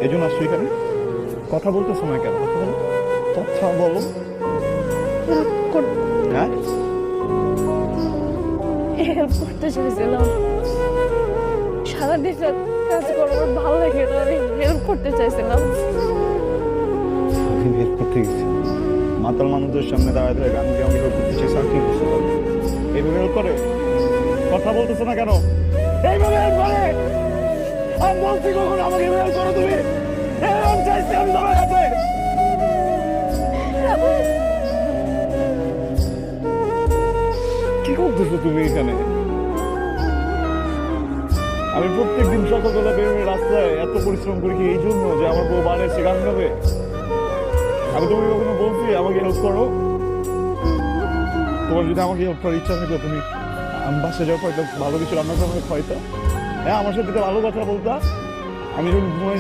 এই জন্য আসছো এখানে? কথা বলতেছো না কেন? কথা বলো, কথা বলো। হ্যাঁ, হেল্প করতে চাইছিলাম। সারাদিন কাজ করা আমার ভালো লাগে না, আমি হেল্প করতে চাইছিলাম। আমি হেল্প করতে গেছি, মাতাল মানুষদের সামনে দাঁড়ায় দাঁড়ায় গান দিয়ে আমি হেল্প করতে চাইছি, আর কি বুঝতে পারো? এইভাবে হেল্প করে? কথা বলতেছো না কেন? এইভাবে হেল্প করে? আমি বলছি কখন আমাকে হেল্প করো তুমি? আমি চাইছি আমি তোমার কাছে। কি করতেছো তুমি এখানে? আমি প্রত্যেকদিন সকালবেলা বের হয়ে রাস্তায় এত পরিশ্রম করি কি এই জন্য যে আমার বউ বাড়ি এসে গান গাবে? আমি তোমাকে কখনো বলছি আমাকে হেল্প করো? তোমার যদি আমাকে হেল্প করার ইচ্ছা থাকতো তুমি আমি বাসে যাওয়ার পর একটা ভালো কিছু রান্না করে আমাকে খাইতা। হ্যাঁ, আমার সাথে একটা ভালো কথা বলতা। আমি যখন ঘুমাই